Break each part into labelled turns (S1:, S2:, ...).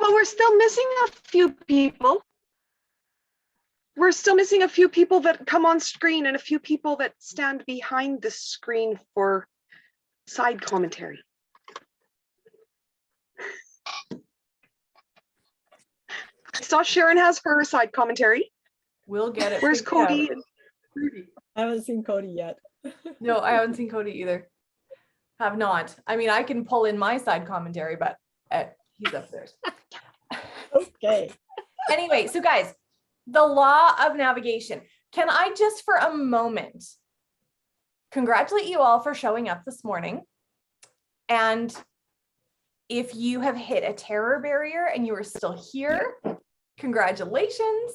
S1: Well, we're still missing a few people. We're still missing a few people that come on screen and a few people that stand behind the screen for side commentary. I saw Sharon has her side commentary.
S2: We'll get it.
S1: Where's Cody?
S3: I haven't seen Cody yet.
S2: No, I haven't seen Cody either. Have not. I mean, I can pull in my side commentary, but he's upstairs.
S3: Okay.
S2: Anyway, so guys, the law of navigation. Can I just for a moment congratulate you all for showing up this morning? And if you have hit a terror barrier and you are still here, congratulations.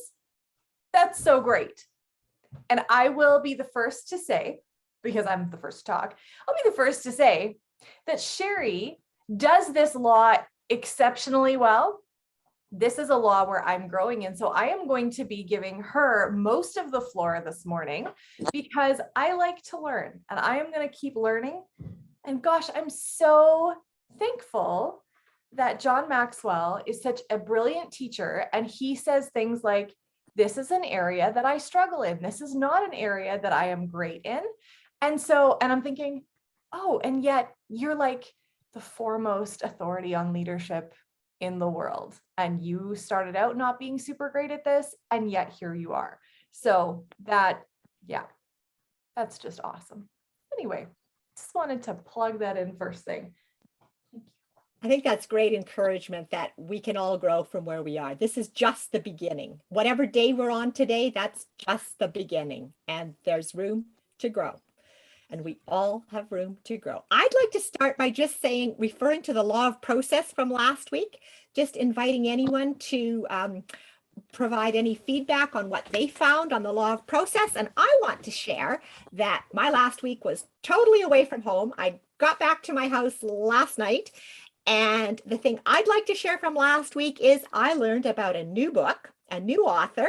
S2: That's so great. And I will be the first to say, because I'm the first to talk, I'll be the first to say that Sherry does this law exceptionally well. This is a law where I'm growing in. So I am going to be giving her most of the floor this morning because I like to learn and I am going to keep learning. And gosh, I'm so thankful that John Maxwell is such a brilliant teacher. And he says things like, this is an area that I struggle in. This is not an area that I am great in. And I'm thinking, oh, and yet you're like the foremost authority on leadership in the world. And you started out not being super great at this, and yet here you are. So that's just awesome. Anyway, just wanted to plug that in first thing. Thank you.
S3: I think that's great encouragement that we can all grow from where we are. This is just the beginning. Whatever day we're on today, that's just the beginning. And there's room to grow. And we all have room to grow. I'd like to start by just saying, referring to the law of process from last week, just inviting anyone to provide any feedback on what they found on the law of process. And I want to share that my last week was totally away from home. I got back to my house last night. And the thing I'd like to share from last week is I learned about a new book, a new author,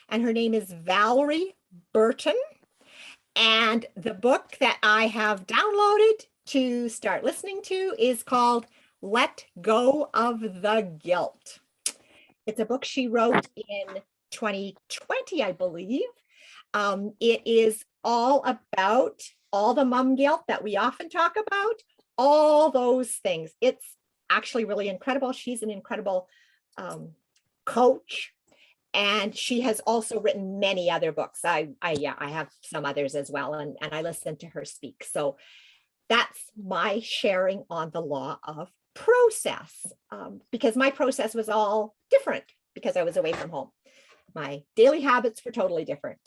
S3: and her name is Valerie Burton. And the book that I have downloaded to start listening to is called Let Go of the Guilt. It's a book she wrote in 2020, I believe. It is all about all the mom guilt that we often talk about, all those things. It's actually really incredible. She's an incredible coach. And she has also written many other books. I have some others as well, and I listen to her speak. So that's my sharing on the law of process, because my process was all different because I was away from home. My daily habits were totally different.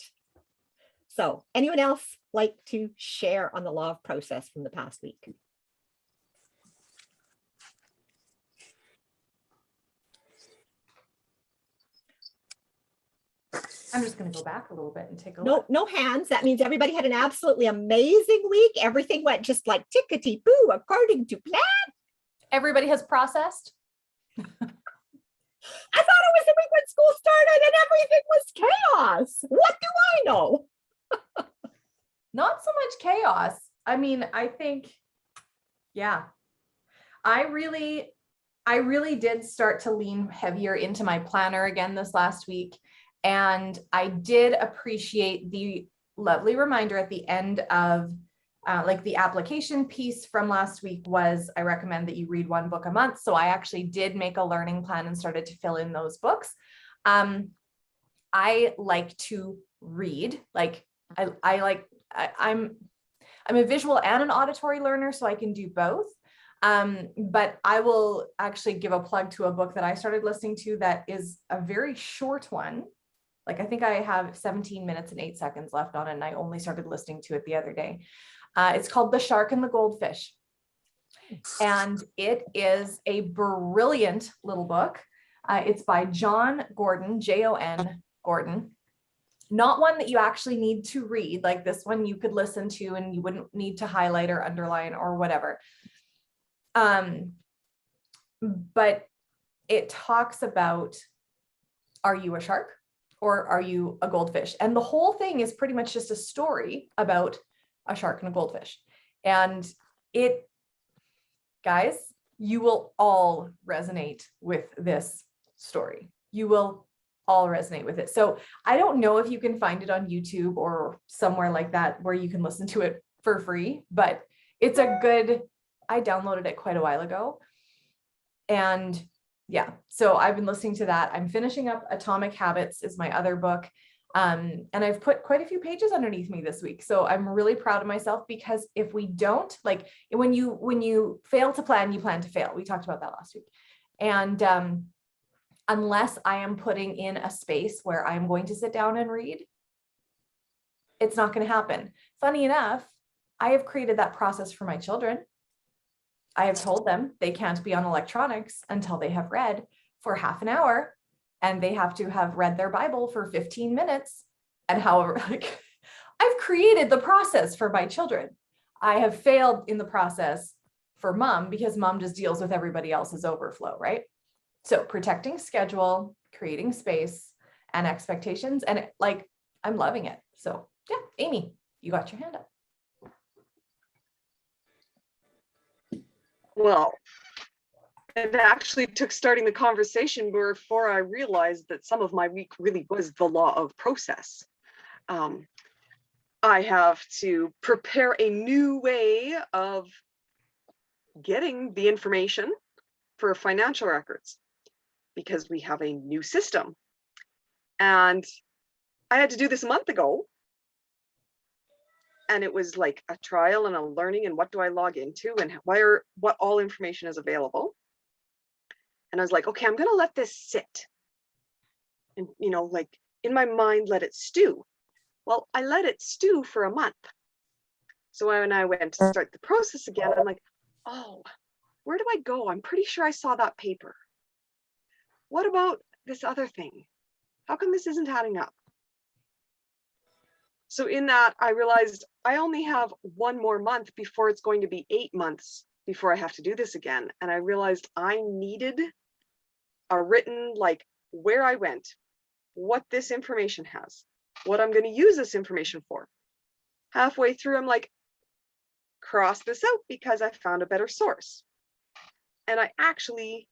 S3: So anyone else like to share on the law of process from the past week?
S2: I'm just going to go back a little bit and take a look.
S3: No hands. That means everybody had an absolutely amazing week. Everything went just like tickety-boo according to plan.
S2: Everybody has processed.
S3: I thought it was the week when school started and everything was chaos. What do I know?
S2: Not so much chaos. I mean, I think, yeah, I really did start to lean heavier into my planner again this last week. And I did appreciate the lovely reminder at the end of like the application piece from last week was, I recommend that you read one book a month. So I actually did make a learning plan and started to fill in those books. I like to read, like I'm a visual and an auditory learner, so I can do both. But I will actually give a plug to a book that I started listening to that is a very short one. Like I think I have 17 minutes and 8 seconds left on it, and I only started listening to it the other day. It's called The Shark and the Goldfish. And it is a brilliant little book. It's by John Gordon, Jon Gordon. Not one that you actually need to read. Like this one you could listen to and you wouldn't need to highlight or underline or whatever. But it talks about, are you a shark or are you a goldfish? And the whole thing is pretty much just a story about a shark and a goldfish. And it, guys, you will all resonate with this story. You will all resonate with it. So I don't know if you can find it on YouTube or somewhere like that where you can listen to it for free, but it's a good, I downloaded it quite a while ago. And yeah, so I've been listening to that. I'm finishing up Atomic Habits is my other book. And I've put quite a few pages underneath me this week. So I'm really proud of myself, because if we don't, like when you fail to plan, you plan to fail. We talked about that last week. And unless I am putting in a space where I'm going to sit down and read, it's not going to happen. Funny enough, I have created that process for my children. I have told them they can't be on electronics until they have read for half an hour, and they have to have read their Bible for 15 minutes. And however, like, I've created the process for my children. I have failed in the process for mom, because mom just deals with everybody else's overflow, right? So protecting schedule, creating space and expectations, and I'm loving it. So yeah, Amy, you got your hand up.
S1: Well, it actually took starting the conversation before I realized that some of my week really was the law of process. I have to prepare a new way of getting the information for financial records, because we have a new system. And I had to do this a month ago. And it was like a trial and a learning, and what do I log into, and what all information is available. And I was like, okay, I'm going to let this sit and, like in my mind, let it stew. Well, I let it stew for a month. So when I went to start the process again, I'm like, oh, where do I go? I'm pretty sure I saw that paper. What about this other thing? How come this isn't adding up? So in that, I realized I only have one more month before it's going to be 8 months before I have to do this again. And I realized I needed a written, like where I went, what this information has, what I'm going to use this information for. Halfway through, I'm like, cross this out because I found a better source. And I actually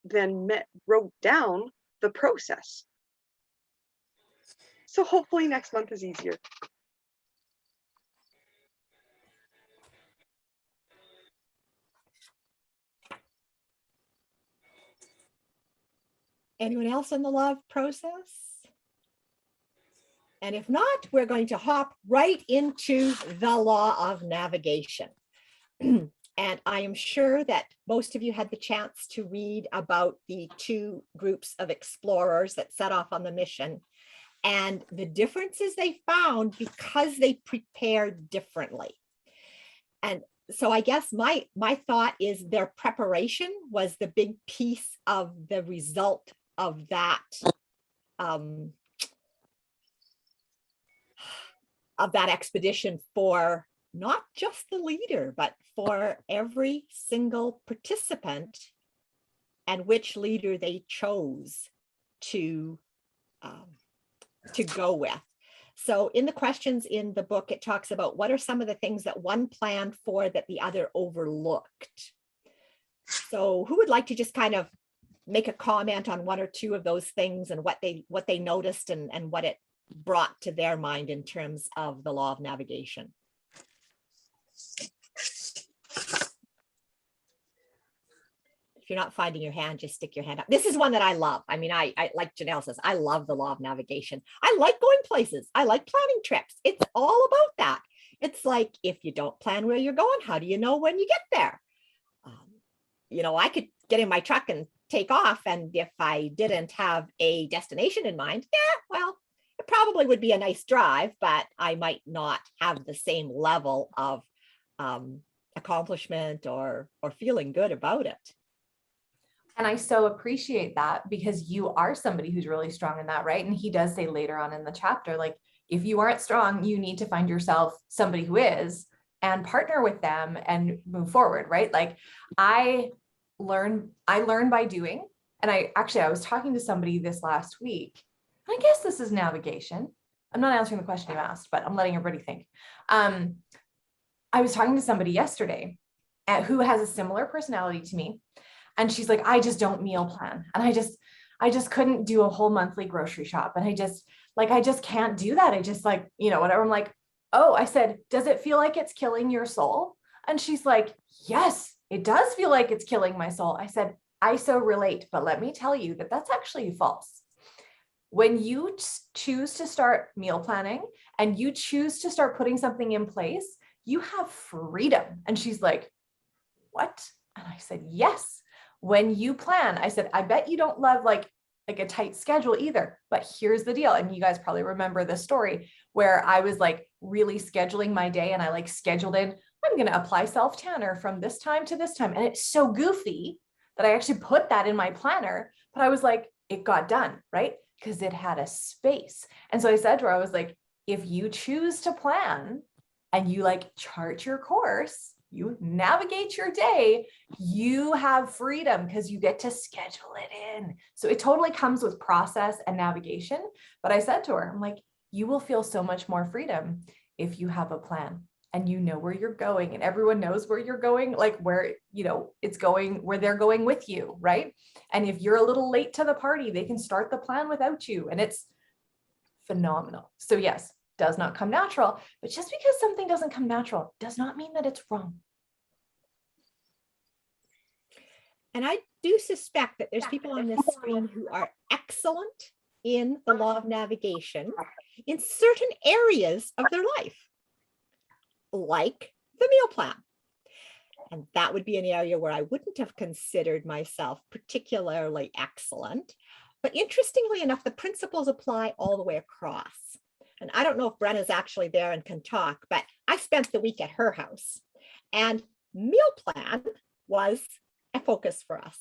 S1: then wrote down the process. So hopefully next month is easier.
S3: Anyone else on the love process? And if not, we're going to hop right into the law of navigation. And I am sure that most of you had the chance to read about the two groups of explorers that set off on the mission and the differences they found because they prepared differently. And so I guess my thought is their preparation was the big piece of the result of that expedition for not just the leader, but for every single participant, and which leader they chose to go with. So in the questions in the book, it talks about what are some of the things that one planned for that the other overlooked. So who would like to just kind of make a comment on one or two of those things and what they noticed and what it brought to their mind in terms of the law of navigation? If you're not finding your hand, just stick your hand up. This is one that I love. I mean, I like Janelle says, I love the law of navigation. I like going places. I like planning trips. It's all about that. It's like, if you don't plan where you're going, how do you know when you get there? I could get in my truck and take off. And if I didn't have a destination in mind, yeah, well, it probably would be a nice drive, but I might not have the same level of accomplishment or feeling good about it.
S2: And I so appreciate that, because you are somebody who's really strong in that, right? And he does say later on in the chapter, like, if you aren't strong, you need to find yourself somebody who is and partner with them and move forward, right? Like I learn by doing. And I was talking to somebody this last week. I guess this is navigation. I'm not answering the question you asked, but I'm letting everybody think. I was talking to somebody yesterday, who has a similar personality to me. And she's like, I just don't meal plan. And I just couldn't do a whole monthly grocery shop. And I just can't do that. I just like, whatever. I'm like, oh, I said, does it feel like it's killing your soul? And she's like, yes, it does feel like it's killing my soul. I said, I so relate, but let me tell you that that's actually false. When you choose to start meal planning and you choose to start putting something in place, you have freedom. And she's like, what? And I said, yes. When you plan, I said, I bet you don't love like a tight schedule either, but here's the deal. And you guys probably remember this story where I was like really scheduling my day and I like scheduled in, I'm going to apply self tanner from this time to this time. And it's so goofy that I actually put that in my planner, but I was like, it got done, right? Because it had a space. And so I said to her, I was like, if you choose to plan and you like chart your course, you navigate your day, you have freedom because you get to schedule it in. So it totally comes with process and navigation. But I said to her, I'm like, you will feel so much more freedom if you have a plan and you know where you're going and everyone knows where you're going, like where, it's going, where they're going with you, right? And if you're a little late to the party, they can start the plan without you. And it's phenomenal. So yes, does not come natural, but just because something doesn't come natural does not mean that it's wrong.
S3: And I do suspect that there's people on this screen who are excellent in the law of navigation in certain areas of their life, like the meal plan. And that would be an area where I wouldn't have considered myself particularly excellent. But interestingly enough, the principles apply all the way across. And I don't know if Brenna's actually there and can talk, but I spent the week at her house and meal plan was a focus for us.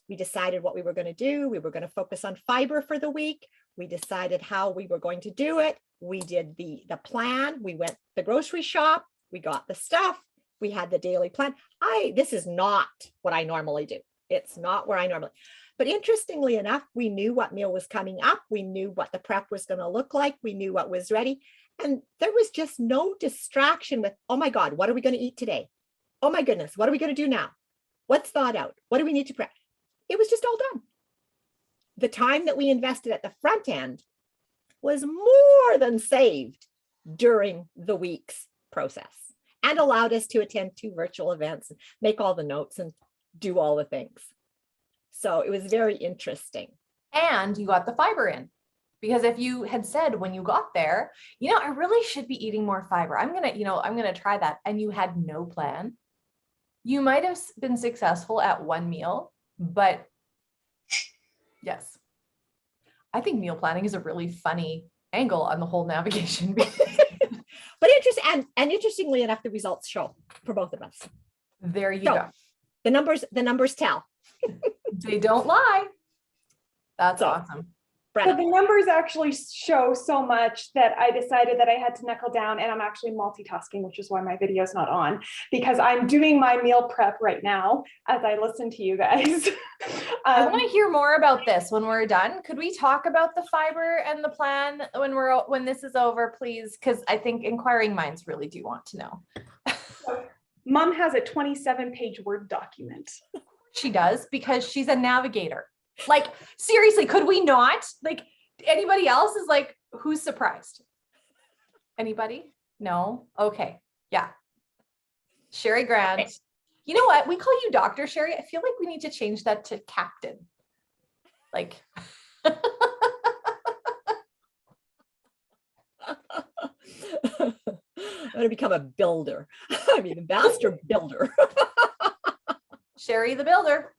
S3: We decided what we were going to do. We were going to focus on fiber for the week. We decided how we were going to do it. We did the plan. We went to the grocery shop. We got the stuff. We had the daily plan. This is not what I normally do. It's not where I normally. But interestingly enough, we knew what meal was coming up. We knew what the prep was going to look like. We knew what was ready. And there was just no distraction with, oh my God, what are we going to eat today? Oh my goodness, what are we going to do now? What's thought out? What do we need to prep? It was just all done. The time that we invested at the front end was more than saved during the week's process and allowed us to attend 2 virtual events and make all the notes and do all the things. So it was very interesting.
S2: And you got the fiber in, because if you had said when you got there, I really should be eating more fiber. I'm going to try that. And you had no plan. You might have been successful at one meal, but yes, I think meal planning is a really funny angle on the whole navigation.
S3: But interestingly enough, the results show for both of us.
S2: There you go.
S3: The numbers tell.
S2: They don't lie. That's awesome.
S4: So the numbers actually show so much that I decided that I had to knuckle down, and I'm actually multitasking, which is why my video is not on, because I'm doing my meal prep right now as I listen to you guys.
S2: I want to hear more about this when we're done. Could we talk about the fiber and the plan when this is over, please? Because I think inquiring minds really do want to know.
S4: So, Mom has a 27-page Word document.
S2: She does, because she's a navigator. Like, seriously, could we not? Like, anybody else is like, who's surprised? Anybody? No? Okay. Yeah. Sherry Grant. Okay. You know what? We call you Dr. Sherry. I feel like we need to change that to Captain. Like.
S3: I'm going to become a builder. I mean, a master builder.
S2: Sherry the builder.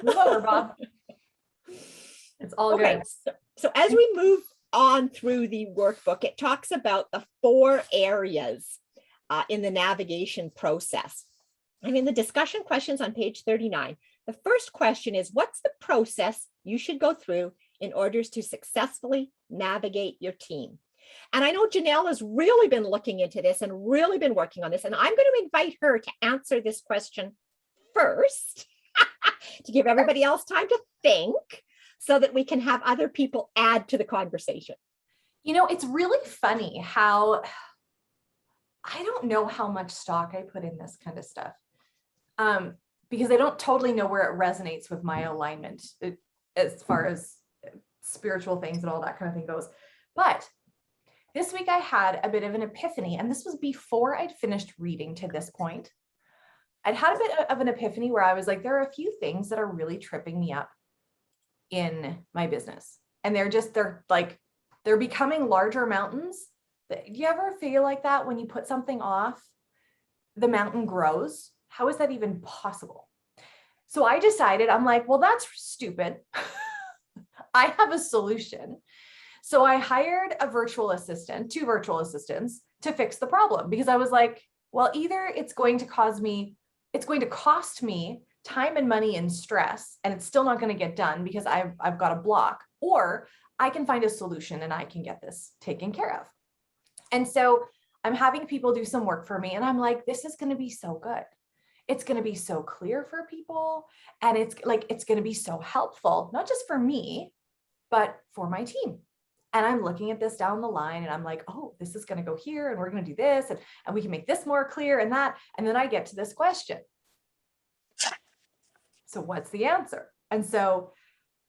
S2: Move over, Bob. It's all good.
S3: So as we move on through the workbook, it talks about the 4 areas in the navigation process. And in the discussion questions on page 39, the first question is, what's the process you should go through in order to successfully navigate your team? And I know Janelle has really been looking into this and really been working on this, and I'm going to invite her to answer this question first to give everybody else time to think, so that we can have other people add to the conversation.
S2: It's really funny how I don't know how much stock I put in this kind of stuff. because I don't totally know where it resonates with my alignment as far as spiritual things and all that kind of thing goes. But this week I had a bit of an epiphany, and this was before I'd finished reading to this point. I'd had a bit of an epiphany where I was like, there are a few things that are really tripping me up in my business. And they're becoming larger mountains. Do you ever feel like that when you put something off, the mountain grows? How is that even possible? So I decided, I'm like, well, that's stupid. I have a solution. So I hired a virtual assistant, 2 virtual assistants to fix the problem, because I was like, well, either it's going to cost me time and money and stress, and it's still not going to get done because I've got a block, or I can find a solution and I can get this taken care of. And so I'm having people do some work for me, and I'm like, this is going to be so good. It's going to be so clear for people. And it's going to be so helpful, not just for me, but for my team. And I'm looking at this down the line, and I'm like, oh, this is going to go here, and we're going to do this, and we can make this more clear and that. And then I get to this question. So what's the answer? And so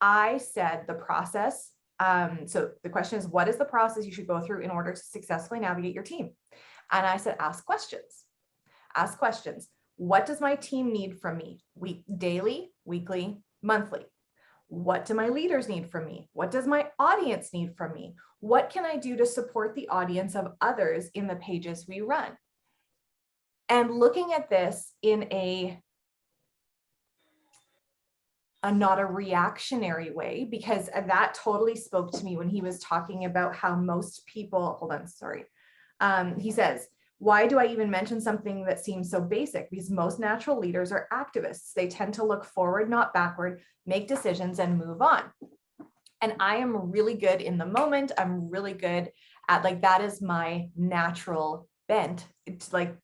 S2: I said the process. So the question is, what is the process you should go through in order to successfully navigate your team? And I said, ask questions. Ask questions. What does my team need from me? Daily, weekly, monthly? What do my leaders need from me? What does my audience need from me? What can I do to support the audience of others in the pages we run? And looking at this in a not a reactionary way, because that totally spoke to me when he was talking about how most people, hold on, sorry. He says, why do I even mention something that seems so basic? Because most natural leaders are activists. They tend to look forward, not backward, make decisions and move on. And I am really good in the moment. I'm really good at that is my natural bent. It's I'm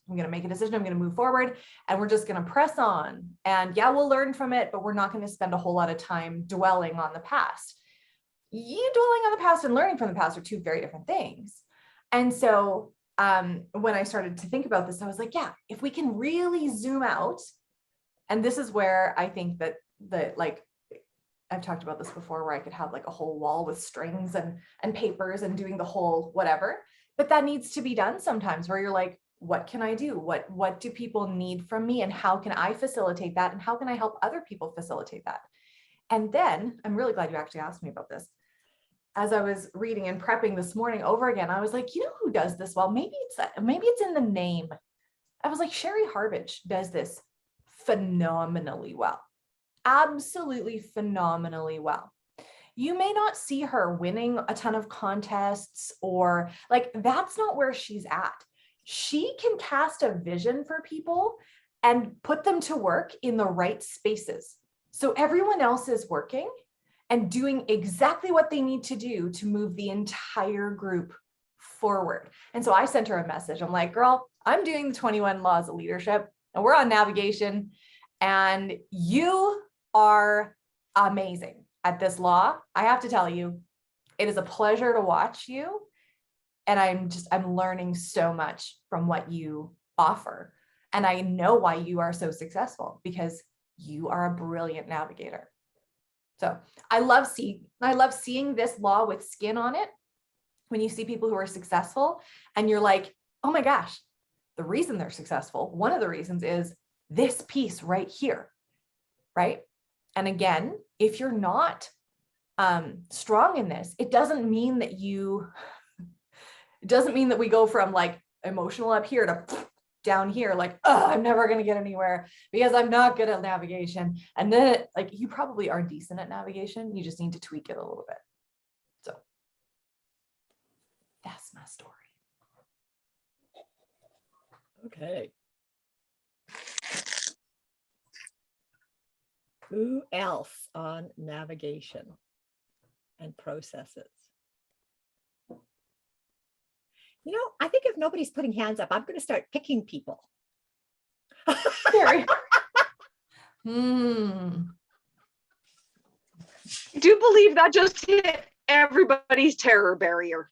S2: going to make a decision. I'm going to move forward, and we're just going to press on. And yeah, we'll learn from it, but we're not going to spend a whole lot of time dwelling on the past. Dwelling on the past and learning from the past are 2 very different things. And so when I started to think about this, I was like, yeah, if we can really zoom out, and this is where I think that I've talked about this before, where I could have a whole wall with strings and papers and doing the whole whatever, but that needs to be done sometimes, where you're like, what can I do? What do people need from me, and how can I facilitate that? And how can I help other people facilitate that? And then I'm really glad you actually asked me about this. As I was reading and prepping this morning over again, I was like, you know who does this well? Maybe it's in the name. I was like, Sherry Harbage does this phenomenally well. Absolutely phenomenally well. You may not see her winning a ton of contests, or that's not where she's at. She can cast a vision for people and put them to work in the right spaces. So everyone else is working and doing exactly what they need to do to move the entire group forward. And so I sent her a message. I'm like, girl, I'm doing the 21 laws of leadership, and we're on navigation, and you are amazing at this law. I have to tell you, it is a pleasure to watch you. And I'm learning so much from what you offer. And I know why you are so successful, because you are a brilliant navigator. So I love seeing this law with skin on it. When you see people who are successful and you're like, oh my gosh, the reason they're successful, one of the reasons is this piece right here, right? And again, if you're not strong in this, it doesn't mean that we go from emotional up here to down here, oh, I'm never going to get anywhere because I'm not good at navigation. And then you probably are decent at navigation. You just need to tweak it a little bit. So that's my story.
S3: Okay. Who else on navigation and processes? I think if nobody's putting hands up, I'm going to start picking people.
S2: Scary.
S1: I do believe that just hit everybody's terror barrier.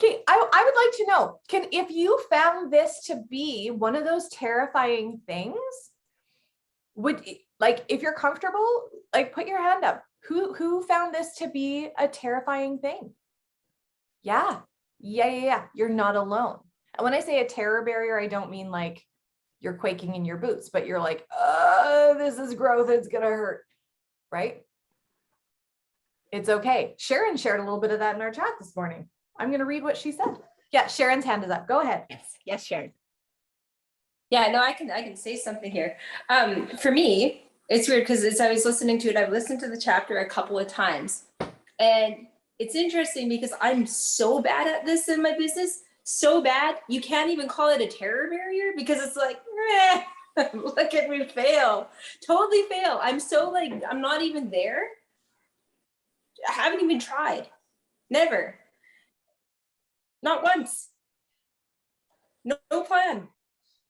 S2: Okay, I would like to know, if you found this to be one of those terrifying things, if you're comfortable, put your hand up. Who found this to be a terrifying thing? Yeah. You're not alone. And when I say a terror barrier, I don't mean like you're quaking in your boots, but you're like, this is growth, it's gonna hurt, right? It's okay. Sharon shared a little bit of that in our chat this morning. I'm going to read what she said. Yeah, Sharon's hand is up. Go ahead.
S3: Yes, Sharon.
S5: Yeah, no, I can say something here. For me, it's weird because as I was listening to it, I've listened to the chapter a couple of times. And it's interesting because I'm so bad at this in my business, so bad, you can't even call it a terror barrier because it's like, look at me fail, totally fail. I'm so like, I'm not even there. I haven't even tried, never, not once, no plan.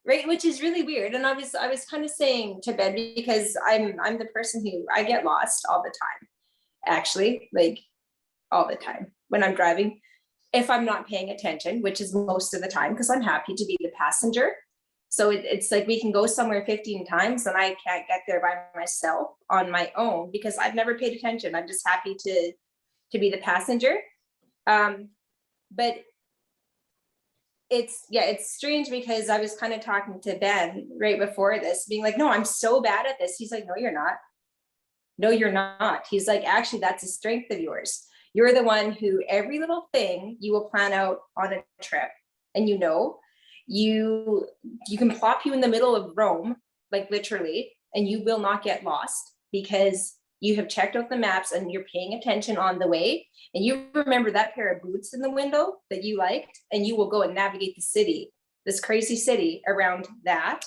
S5: Right, which is really weird. And I was kind of saying to Ben, because I'm the person who I get lost all the time, actually, like all the time when I'm driving, if I'm not paying attention, which is most of the time, because I'm happy to be the passenger. So it's like we can go somewhere 15 times and I can't get there by myself on my own because I've never paid attention. I'm just happy to be the passenger. But it's strange because I was kind of talking to Ben right before this, being like, no, I'm so bad at this. He's like, no, you're not. No, you're not. He's like, actually, that's a strength of yours. You're the one who every little thing you will plan out on a trip. And you can plop you in the middle of Rome, like literally, and you will not get lost because you have checked out the maps and you're paying attention on the way. And you remember that pair of boots in the window that you liked, and you will go and navigate the city, this crazy city around that.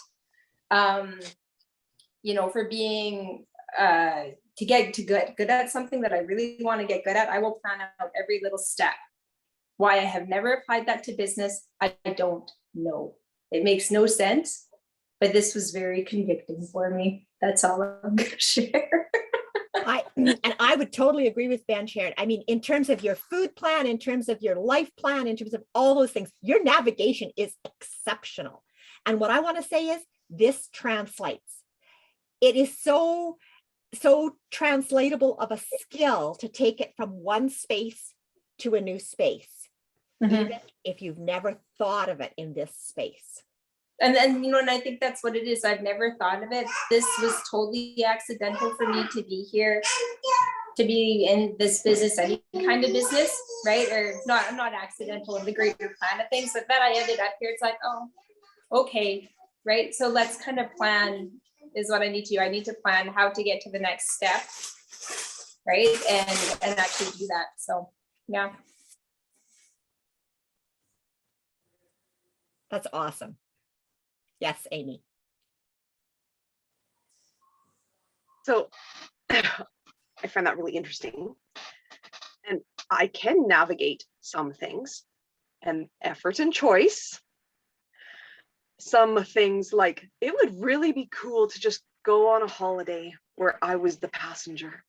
S5: For being, to get good at something that I really want to get good at, I will plan out every little step. Why I have never applied that to business, I don't know. It makes no sense, but this was very convicting for me. That's all I'm going to share.
S3: I would totally agree with Ben, Sharon. I mean, in terms of your food plan, in terms of your life plan, in terms of all those things, your navigation is exceptional. And what I want to say is this translates. It is so translatable of a skill to take it from one space to a new space, even if you've never thought of it in this space.
S5: And and I think that's what it is. I've never thought of it. This was totally accidental for me to be here, to be in this business, any kind of business, right? Or not accidental in the greater plan of things, but that I ended up here. It's like, oh, okay, right? So let's kind of plan is what I need to. I need to plan how to get to the next step, right? And actually do that. So yeah.
S3: That's awesome. Yes, Amy.
S1: So I find that really interesting. And I can navigate some things and effort and choice. Some things like it would really be cool to just go on a holiday where I was the passenger.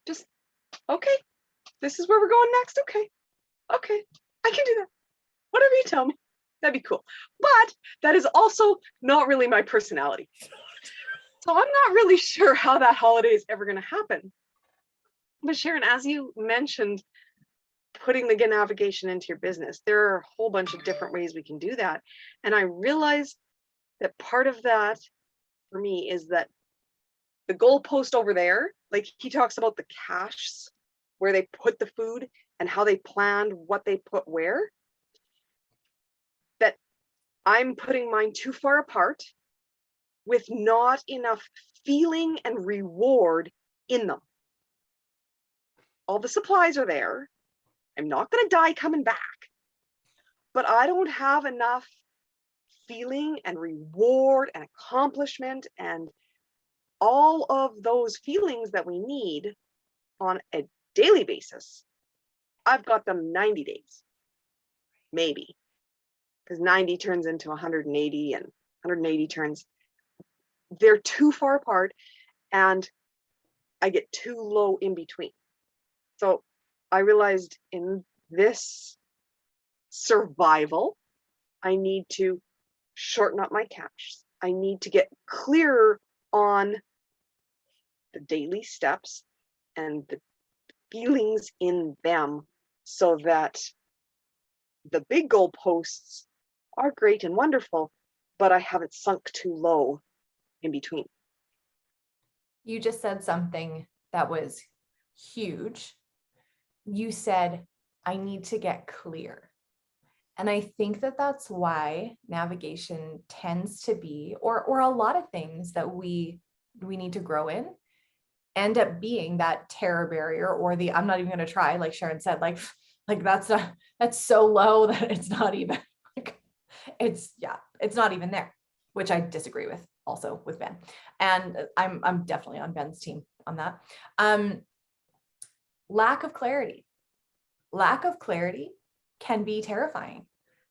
S1: Just, okay, this is where we're going next. Okay, I can do that. Whatever you tell me. That'd be cool. But that is also not really my personality. So I'm not really sure how that holiday is ever going to happen. But Sharon, as you mentioned, putting the navigation into your business, there are a whole bunch of different ways we can do that. And I realized that part of that for me is that the goalpost over there, like he talks about the caches where they put the food and how they planned what they put where. I'm putting mine too far apart with not enough feeling and reward in them. All the supplies are there. I'm not going to die coming back, but I don't have enough feeling and reward and accomplishment and all of those feelings that we need on a daily basis. I've got them 90 days, maybe. Because 90 turns into 180 and 180 turns, they're too far apart and I get too low in between. So I realized in this survival, I need to shorten up my caches. I need to get clearer on the daily steps and the feelings in them so that the big goalposts are great and wonderful, but I haven't sunk too low in between.
S2: You just said something that was huge. You said, I need to get clear. And I think that that's why navigation tends to be, or a lot of things that we need to grow in, end up being that terror barrier, or the I'm not even going to try, like Sharon said, like that's so low that it's not even like, it's not even there, which I disagree with also with Ben. And I'm definitely on Ben's team on that. Lack of clarity can be terrifying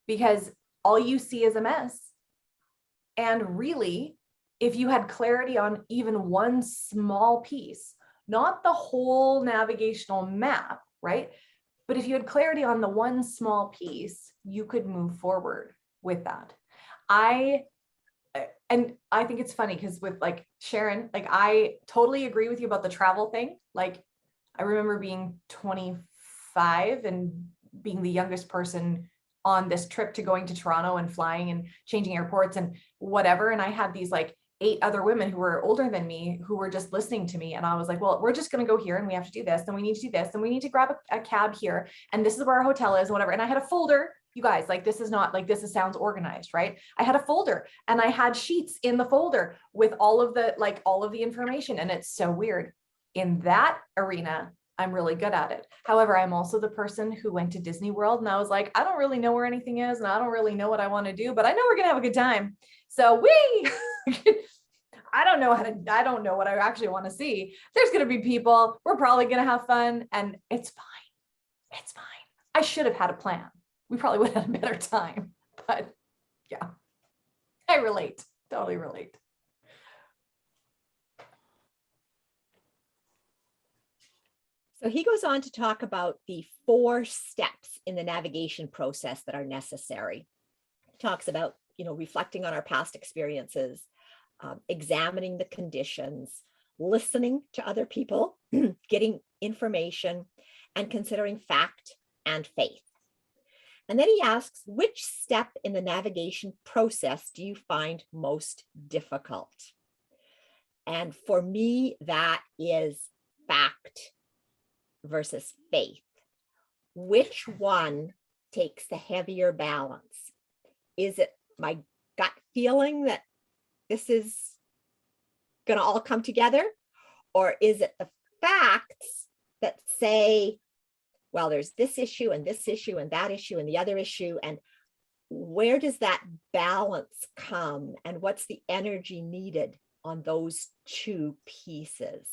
S2: because all you see is a mess. And really, if you had clarity on even one small piece, not the whole navigational map, right? But if you had clarity on the one small piece, you could move forward with that. And I think it's funny because with like Sharon, like I totally agree with you about the travel thing. Like I remember being 25 and being the youngest person on this trip to going to Toronto and flying and changing airports and whatever. And I had these like 8 other women who were older than me who were just listening to me. And I was like, well, we're just going to go here and we have to do this. And we need to do this. And we need to grab a cab here. And this is where our hotel is, whatever. And I had a folder, you guys, like, this is not like, this sounds organized, right? I had a folder and I had sheets in the folder with all of the information. And it's so weird. In that arena, I'm really good at it. However, I'm also the person who went to Disney World and I was like, I don't really know where anything is and I don't really know what I want to do, but I know we're going to have a good time. So I don't know what I actually want to see. There's going to be people, we're probably going to have fun and it's fine. It's fine. I should have had a plan. We probably would have had a better time, but yeah, I relate, totally relate.
S3: So he goes on to talk about the 4 steps in the navigation process that are necessary. He talks about, reflecting on our past experiences, examining the conditions, listening to other people, getting information, and considering fact and faith. And then he asks, which step in the navigation process do you find most difficult? And for me, that is fact versus faith. Which one takes the heavier balance? Is it my gut feeling that this is going to all come together? Or is it the facts that say, well, there's this issue and this issue and that issue and the other issue? And where does that balance come? And what's the energy needed on those 2 pieces?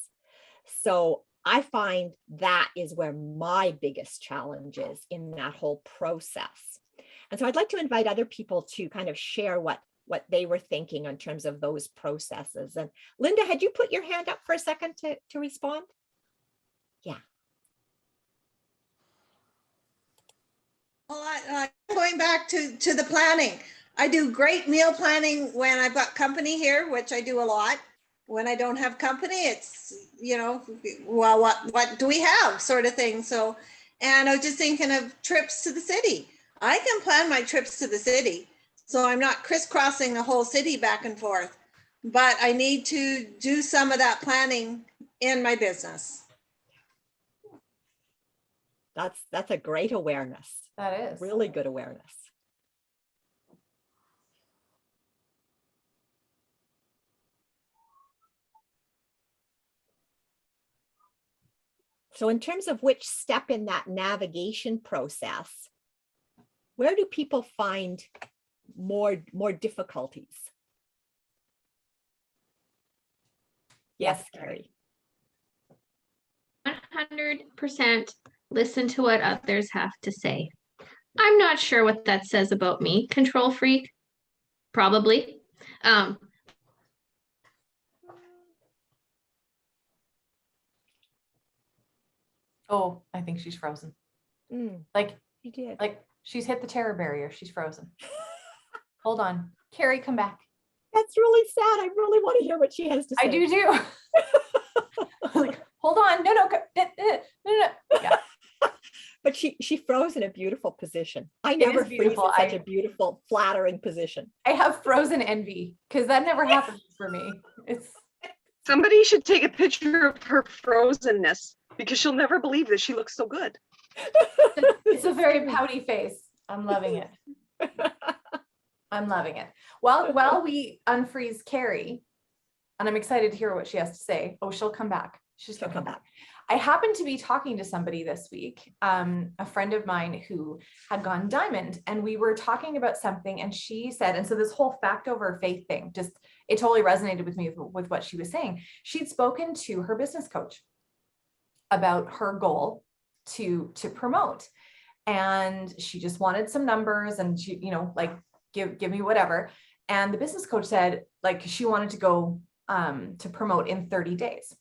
S3: So I find that is where my biggest challenge is in that whole process. And so I'd like to invite other people to kind of share what they were thinking in terms of those processes. And Linda, had you put your hand up for a second to respond? Yeah.
S6: Well, going back to the planning, I do great meal planning when I've got company here, which I do a lot. When I don't have company, it's, well, what do we have sort of thing. So, and I was just thinking of trips to the city. I can plan my trips to the city, so I'm not crisscrossing the whole city back and forth, but I need to do some of that planning in my business.
S3: That's a great awareness.
S2: That is
S3: really good awareness. So in terms of which step in that navigation process, where do people find more difficulties? Yes, Carrie.
S7: 100% listen to what others have to say. I'm not sure what that says about me. Control freak, probably.
S2: Oh, I think she's frozen.
S3: Mm,
S2: Like
S3: you did.
S2: she's hit the terror barrier. She's frozen. Hold on. Carrie, come back.
S3: That's really sad. I really want to hear what she has to say.
S2: I do too. Like, hold on. No. Yeah.
S3: But she froze in a beautiful position. I
S2: is
S3: never freeze in
S2: beautiful.
S3: such a beautiful, flattering position.
S2: I have frozen envy because that never happens for me.
S1: Somebody should take a picture of her frozenness because she'll never believe that she looks so good.
S2: It's a very pouty face. I'm loving it. I'm loving it. Well, while we unfreeze Carrie, and I'm excited to hear what she has to say. Oh, she'll come back. She'll come back. I happened to be talking to somebody this week, a friend of mine who had gone diamond, and we were talking about something, and she said, and so this whole fact over faith thing, just, it totally resonated with me with what she was saying. She'd spoken to her business coach about her goal to promote, and she just wanted some numbers, and she, like, give me whatever. And the business coach said, like, she wanted to go to promote in 30 days.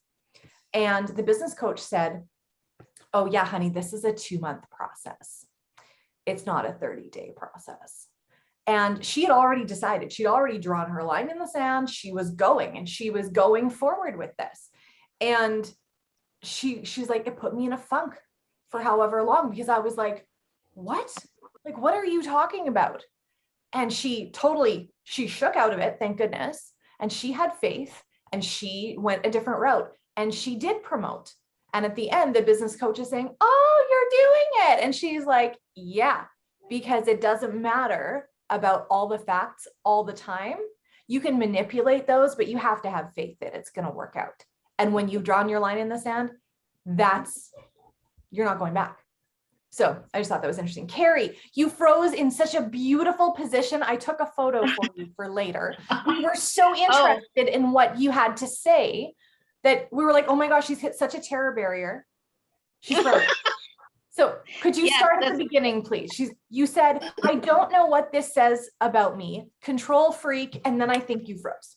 S2: And the business coach said, oh yeah, honey, this is a 2-month process. It's not a 30-day process. And she had already decided, she'd already drawn her line in the sand. She was going forward with this. And she's like, it put me in a funk for however long, because I was like, what? Like, what are you talking about? And she shook out of it, thank goodness. And she had faith, and she went a different route, and she did promote. And at the end, the business coach is saying, oh, you're doing it. And she's like, yeah, because it doesn't matter about all the facts all the time. You can manipulate those, but you have to have faith that it's going to work out. And when you've drawn your line in the sand, you're not going back. So I just thought that was interesting. Carrie, you froze in such a beautiful position. I took a photo for you for later. We were so interested in what you had to say that we were like, oh my gosh, she's hit such a terror barrier. She's frozen. So could you start at the beginning, please? You said, I don't know what this says about me, control freak, and then I think you froze.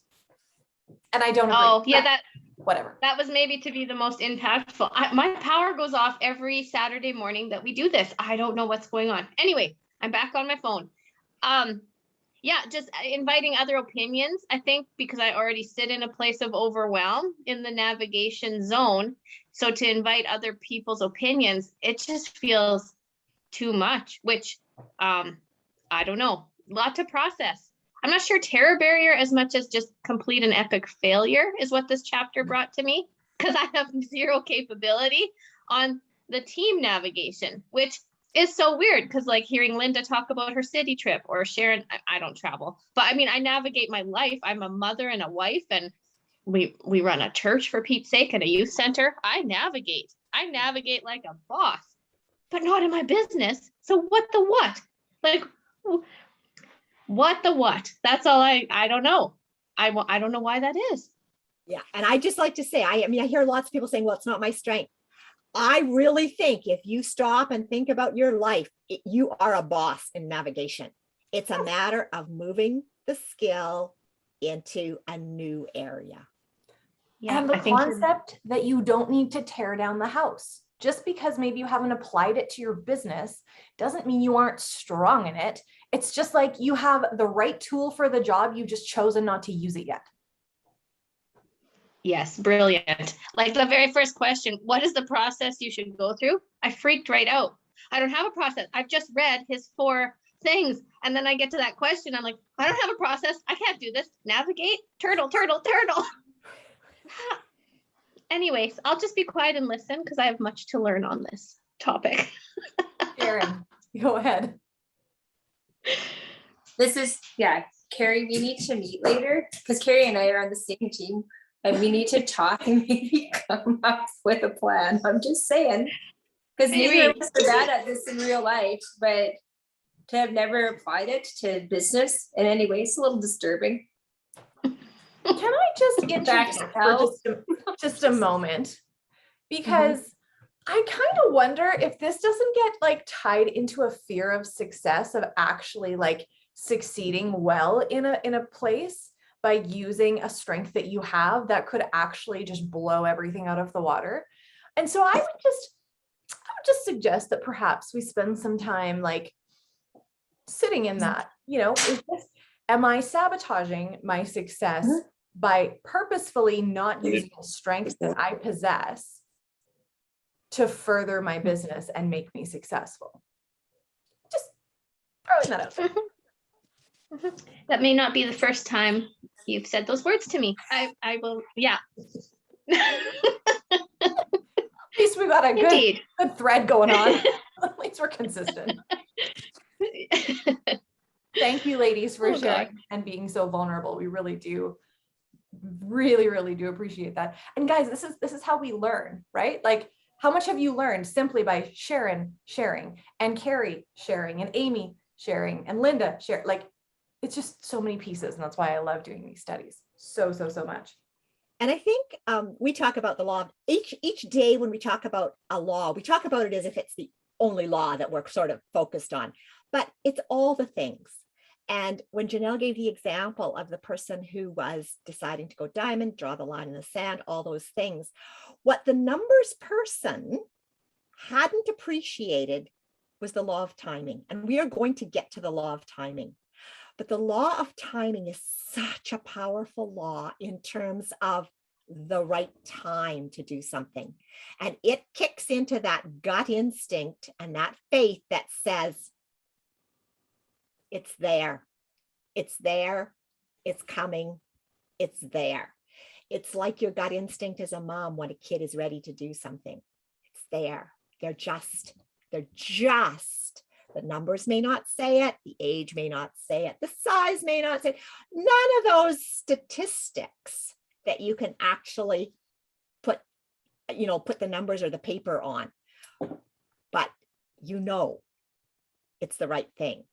S2: And I don't agree.
S8: Oh, yeah,
S2: whatever.
S8: That was maybe to be the most impactful. My power goes off every Saturday morning that we do this. I don't know what's going on. Anyway, I'm back on my phone. Yeah, just inviting other opinions, I think, because I already sit in a place of overwhelm in the navigation zone. So to invite other people's opinions, it just feels too much, which I don't know, a lot to process. I'm not sure terror barrier as much as just complete an epic failure is what this chapter brought to me, because I have zero capability on the team navigation, which is so weird, because like hearing Linda talk about her city trip, or Sharon, I don't travel, but I mean, I navigate my life. I'm a mother and a wife, and we run a church, for Pete's sake, and a youth center. I navigate like a boss, but not in my business. So what the what? Like, what the what? That's all I don't know. I don't know why that is.
S3: Yeah. And I just like to say, I mean, I hear lots of people saying, well, it's not my strength. I really think if you stop and think about your life, you are a boss in navigation. It's a matter of moving the skill into a new area.
S2: Yeah, and the concept that you don't need to tear down the house. Just because maybe you haven't applied it to your business doesn't mean you aren't strong in it. It's just like you have the right tool for the job, you've just chosen not to use it yet.
S8: Yes, brilliant. Like the very first question, what is the process you should go through? I freaked right out. I don't have a process. I've just read his 4 things. And then I get to that question. I'm like, I don't have a process. I can't do this. Navigate, turtle. Anyways, I'll just be quiet and listen, because I have much to learn on this topic.
S2: Aaron, go ahead.
S5: Carrie, we need to meet later, because Carrie and I are on the same team, and we need to talk and maybe come up with a plan. I'm just saying, because neither of us are bad at this in real life, but to have never applied it to business in any way is a little disturbing.
S2: Can I just interject for just a moment? Because I kind of wonder if this doesn't get like tied into a fear of success, of actually like succeeding well in a place by using a strength that you have that could actually just blow everything out of the water. And so I would just, would just suggest that perhaps we spend some time like sitting in that, am I sabotaging my success by purposefully not using the strengths that I possess to further my business and make me successful? Just throwing that out there.
S8: That may not be the first time you've said those words to me. I will, yeah.
S2: At least we got a good thread going on. At least we're consistent. Thank you, ladies, for sharing and being so vulnerable. We really do, really do appreciate that. And guys, this is how we learn, right? Like, how much have you learned simply by Sharon sharing, and Carrie sharing, and Amy sharing, and Linda sharing? Like, it's just so many pieces, and that's why I love doing these studies so much.
S3: And I think we talk about the law each day. When we talk about a law, we talk about it as if it's the only law that we're sort of focused on, but it's all the things. And when Janelle gave the example of the person who was deciding to go diamond, draw the line in the sand, all those things, what the numbers person hadn't appreciated was the law of timing. And we are going to get to the law of timing. But the law of timing is such a powerful law in terms of the right time to do something. And it kicks into that gut instinct and that faith that says, it's there, it's coming, it's there. It's like your gut instinct as a mom when a kid is ready to do something. It's there. They're just, the numbers may not say it, the age may not say it, the size may not say it. None of those statistics that you can actually put the numbers or the paper on. But it's the right thing.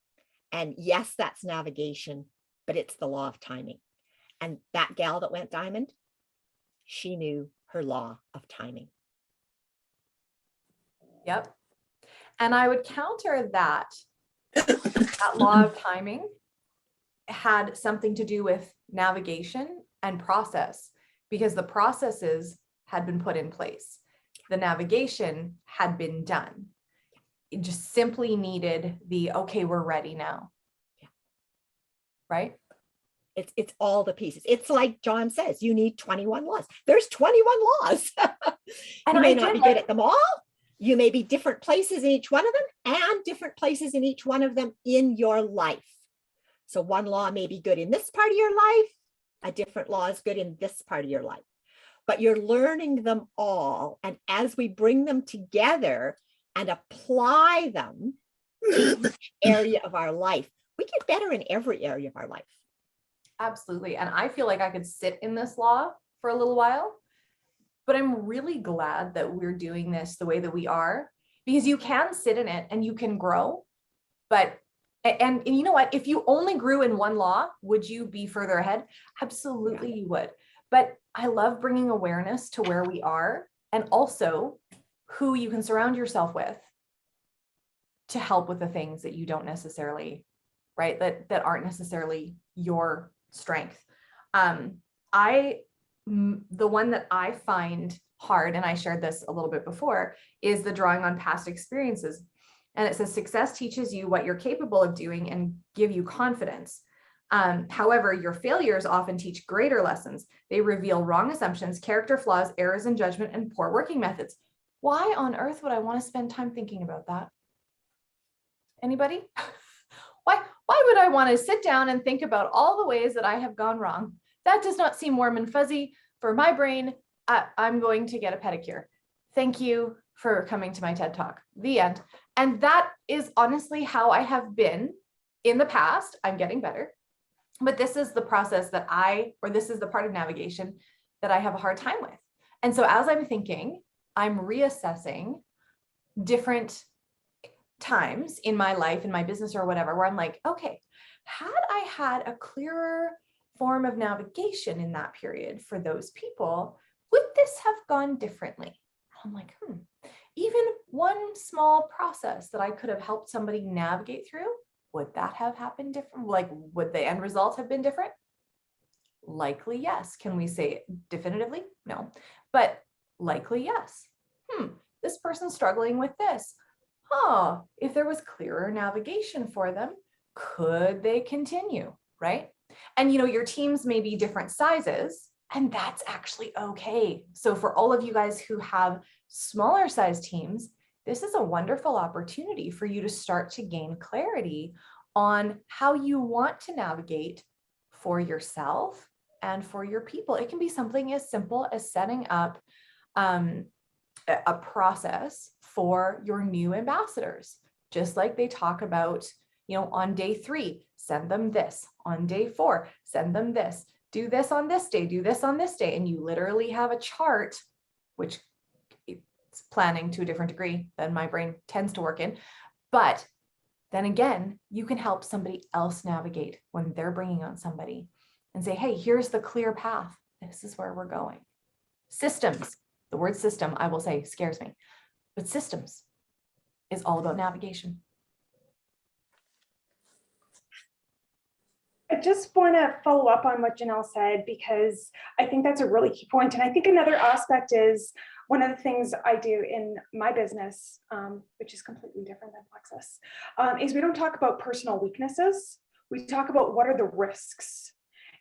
S3: And yes, that's navigation, but it's the law of timing. And that gal that went diamond, she knew her law of timing.
S2: Yep. And I would counter that law of timing had something to do with navigation and process, because the processes had been put in place. The navigation had been done. It just simply needed okay, we're ready now.
S3: Yeah.
S2: Right?
S3: It's all the pieces. It's like John says, you need 21 laws. There's 21 laws. And you may not be good at them all. You may be different places in each one of them, and different places in each one of them in your life. So one law may be good in this part of your life. A different law is good in this part of your life. But you're learning them all. And as we bring them together and apply them to each area of our life, we get better in every area of our life.
S2: Absolutely. And I feel like I could sit in this law for a little while, but I'm really glad that we're doing this the way that we are, because you can sit in it and you can grow. And you know what? If you only grew in one law, would you be further ahead? Absolutely, you would. But I love bringing awareness to where we are, and also who you can surround yourself with to help with the things that you don't necessarily, right? That aren't necessarily your strength. The one that I find hard, and I shared this a little bit before, is the drawing on past experiences. And it says success teaches you what you're capable of doing and give you confidence. However, your failures often teach greater lessons. They reveal wrong assumptions, character flaws, errors in judgment, and poor working methods. Why on earth would I want to spend time thinking about that? Anybody? Why would I want to sit down and think about all the ways that I have gone wrong? That does not seem warm and fuzzy for my brain. I'm going to get a pedicure. Thank you for coming to my TED Talk. The end. And that is honestly how I have been in the past. I'm getting better, but this is the process this is the part of navigation that I have a hard time with. And so as I'm thinking, I'm reassessing different times in my life, in my business or whatever, where I'm like, okay, had I had a clearer form of navigation in that period for those people, would this have gone differently? I'm like, even one small process that I could have helped somebody navigate through, would that have happened different? Like, would the end result have been different? Likely, yes. Can we say it definitively? No, but likely, yes. this person's struggling with this. Huh, if there was clearer navigation for them, could they continue, right? And your teams may be different sizes, and that's actually okay. So for all of you guys who have smaller size teams, this is a wonderful opportunity for you to start to gain clarity on how you want to navigate for yourself and for your people. It can be something as simple as setting up a process for your new ambassadors, just like they talk about, on day 3, send them this. On day 4, send them this. Do this on this day, do this on this day. And you literally have a chart, which it's planning to a different degree than my brain tends to work in. But then again, you can help somebody else navigate when they're bringing on somebody and say, hey, here's the clear path. This is where we're going. Systems. The word system, I will say, scares me, but systems is all about navigation.
S4: I just want to follow up on what Janelle said, because I think that's a really key point. And I think another aspect is one of the things I do in my business, which is completely different than Plexus, is we don't talk about personal weaknesses. We talk about what are the risks.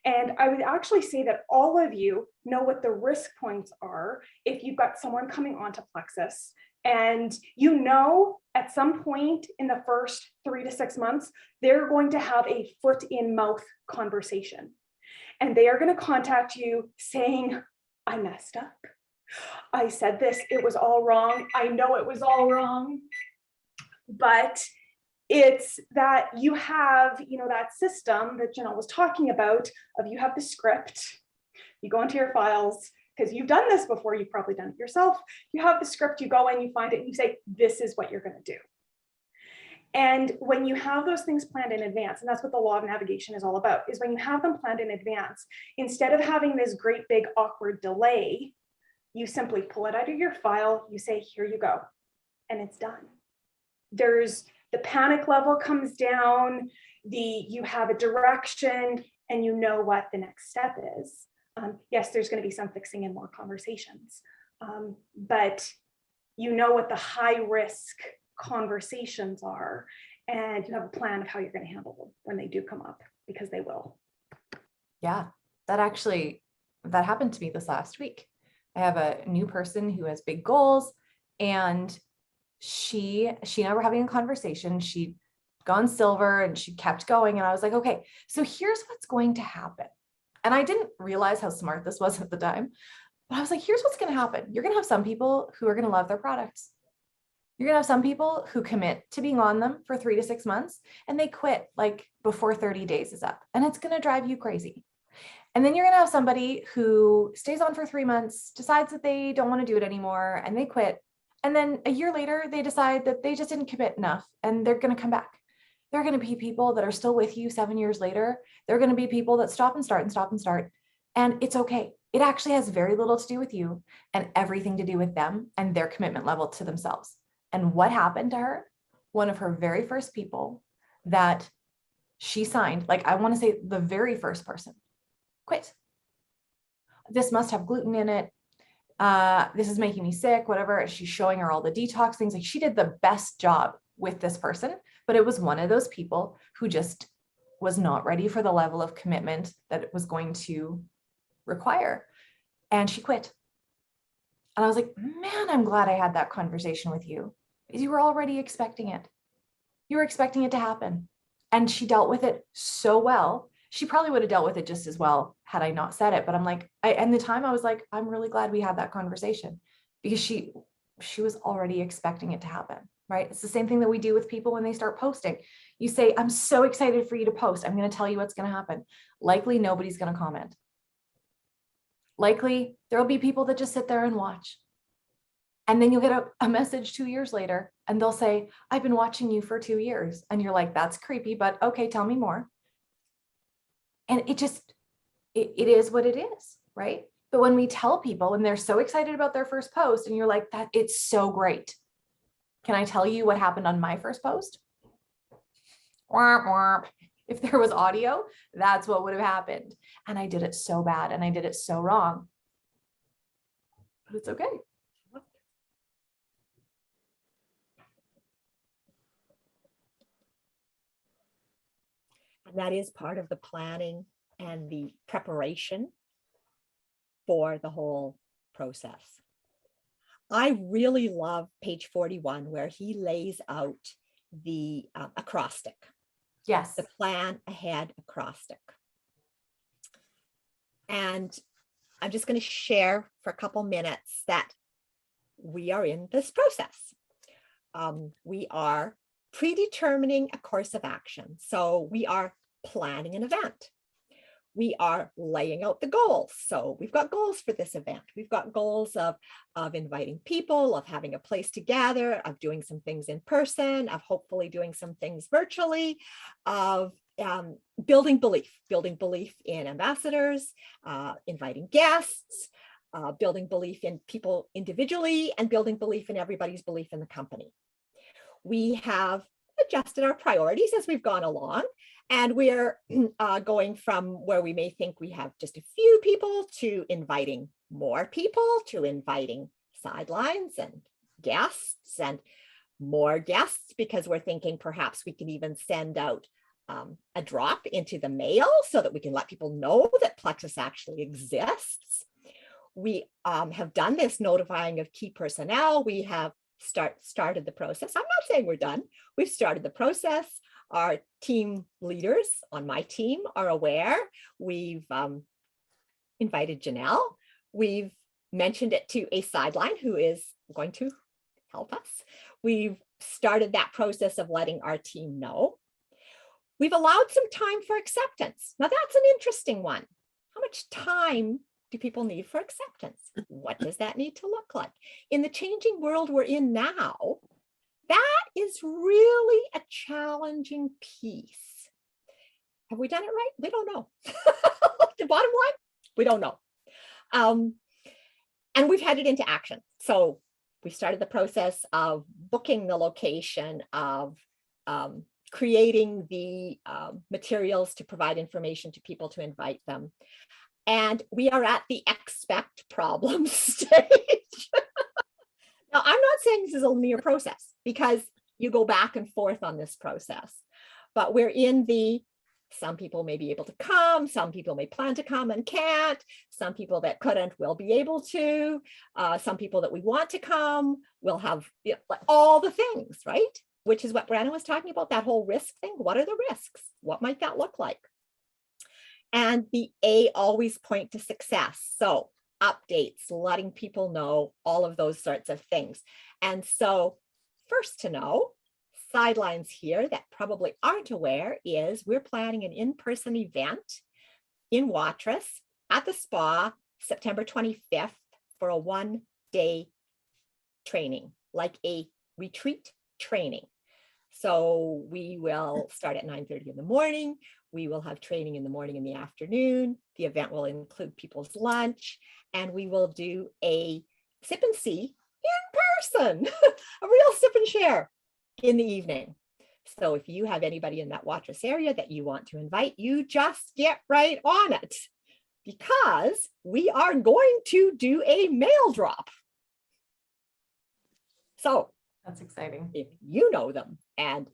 S4: And I would actually say that all of you know what the risk points are if you've got someone coming onto Plexus, and at some point in the first 3 to 6 months, they're going to have a foot in mouth conversation. And they are going to contact you saying, I messed up. I said this, it was all wrong. I know it was all wrong. But it's that you have, that system that Janelle was talking about of you have the script, you go into your files, because you've done this before, you've probably done it yourself. You have the script, you go in, you find it, and you say, this is what you're going to do. And when you have those things planned in advance, and that's what the law of navigation is all about, is when you have them planned in advance, instead of having this great big awkward delay, you simply pull it out of your file, you say, here you go, and it's done. The panic level comes down, you have a direction, and you know what the next step is. Yes, there's going to be some fixing and more conversations, but you know what the high risk conversations are, and you have a plan of how you're going to handle them when they do come up, because they will. Yeah,
S2: that happened to me this last week. I have a new person who has big goals, and she and I were having a conversation. She'd gone silver and she kept going. And I was like, okay, so here's what's going to happen. And I didn't realize how smart this was at the time, but I was like, here's what's going to happen. You're going to have some people who are going to love their products. You're going to have some people who commit to being on them for 3 to 6 months, and they quit like before 30 days is up, and it's going to drive you crazy. And then you're going to have somebody who stays on for 3 months, decides that they don't want to do it anymore, and they quit. And then a year later, they decide that they just didn't commit enough, and they're going to come back. There are going to be people that are still with you 7 years later. There are going to be people that stop and start and stop and start. And it's okay. It actually has very little to do with you and everything to do with them and their commitment level to themselves. And what happened to her? One of her very first people that she signed, like I want to say the very first person, quit. This must have gluten in it. This is making me sick, whatever. She's showing her all the detox things. Like she did the best job with this person, but it was one of those people who just was not ready for the level of commitment that it was going to require. And she quit. And I was like, man, I'm glad I had that conversation with you, because you were already expecting it. You were expecting it to happen. And she dealt with it so well. She probably would have dealt with it just as well had I not said it. But I'm like, and the time I was like, I'm really glad we had that conversation, because she was already expecting it to happen, right? It's the same thing that we do with people when they start posting. You say, I'm so excited for you to post. I'm going to tell you what's going to happen. Likely nobody's going to comment. Likely there'll be people that just sit there and watch. And then you'll get a message 2 years later and they'll say, I've been watching you for 2 years. And you're like, that's creepy, but okay, tell me more. And it is what it is, right? But when we tell people and they're so excited about their first post and you're like, that it's so great. Can I tell you what happened on my first post? Womp womp. If there was audio, that's what would have happened. And I did it so bad and I did it so wrong. But it's okay.
S3: That is part of the planning and the preparation for the whole process. I really love page 41 where he lays out the acrostic,
S2: Yes.
S3: the plan ahead acrostic. And I'm just going to share for a couple minutes that we are in this process. We are predetermining a course of action. So we are planning an event. We are laying out the goals. So we've got goals for this event. We've got goals of inviting people, of having a place to gather, of doing some things in person, of hopefully doing some things virtually, of building belief in ambassadors, inviting guests, building belief in people individually, and building belief in everybody's belief in the company. We have adjusted our priorities as we've gone along, and we're going from where we may think we have just a few people to inviting more people, to inviting sidelines and guests and more guests, because we're thinking perhaps we can even send out a drop into the mail so that we can let people know that Plexus actually exists. We have done this notifying of key personnel. We have started the process. I'm not saying we're done. We've started the process. Our team leaders on my team are aware. We've invited Janelle. We've mentioned it to a sideline who is going to help us. We've started that process of letting our team know. We've allowed some time for acceptance. Now that's an interesting one. How much time do people need for acceptance? What does that need to look like? In the changing world we're in now, that is really a challenging piece. Have we done it right? We don't know. The bottom line, we don't know. And we've headed into action. So we started the process of booking the location, of creating the materials to provide information to people to invite them. And we are at the expect problems stage. Now, I'm not saying this is a linear process because you go back and forth on this process, but we're in the, some people may be able to come, some people may plan to come and can't, some people that couldn't will be able to, some people that we want to come will have, you know, all the things, right? Which is what Brandon was talking about, that whole risk thing. What are the risks? What might that look like? And the A always point to success. So updates, letting people know, all of those sorts of things. And so first to know, sidelines here that probably aren't aware is we're planning an in-person event in Watrous at the spa, September 25th for a one-day training, like a retreat training. So we will start at 9:30 in the morning. We will have training in the morning and the afternoon. The event will include people's lunch, and we will do a sip and see in person, a real sip and share in the evening. So if you have anybody in that Watrous area that you want to invite, you just get right on it, because we are going to do a mail drop. So
S2: That's exciting.
S3: if you know them and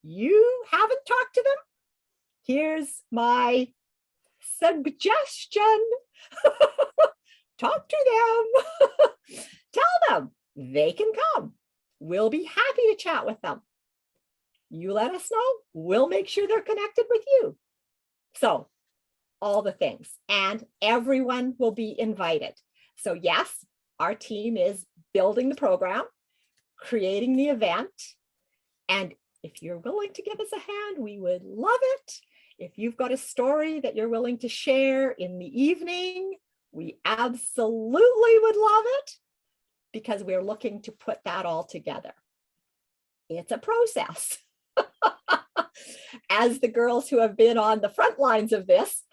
S3: you haven't talked to them, here's my suggestion. Talk to them. Tell them they can come. We'll be happy to chat with them. You let us know. We'll make sure they're connected with you. So all the things, and everyone will be invited. So yes, our team is building the program, creating the event. And if you're willing to give us a hand, we would love it. If you've got a story that you're willing to share in the evening, we absolutely would love it, because we're looking to put that all together. It's a process. As the girls who have been on the front lines of this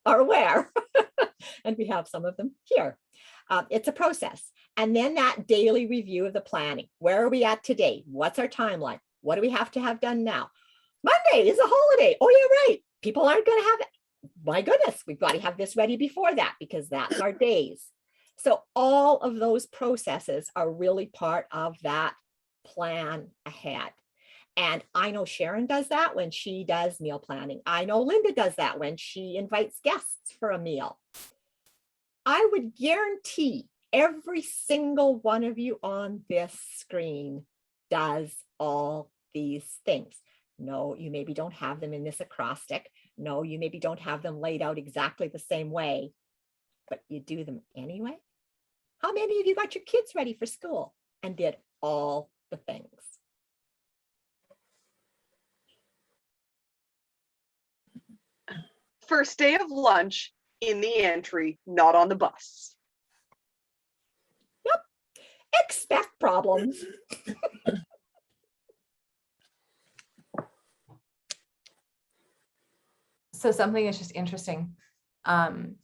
S3: are aware, and we have some of them here. It's a process. And then that daily review of the planning. Where are we at today? What's our timeline? What do we have to have done now? Monday is a holiday. Oh, yeah, right. People aren't going to have it. My goodness, we've got to have this ready before that, because that's our days. So all of those processes are really part of that plan ahead. And I know Sharon does that when she does meal planning. I know Linda does that when she invites guests for a meal. I would guarantee every single one of you on this screen does all these things. No, you maybe don't have them in this acrostic. No, you maybe don't have them laid out exactly the same way, but you do them anyway. How many of you got your kids ready for school and did all the things?
S1: First day of lunch in the entry, not on the bus.
S3: Yep. Expect problems.
S2: So something is just interesting. Something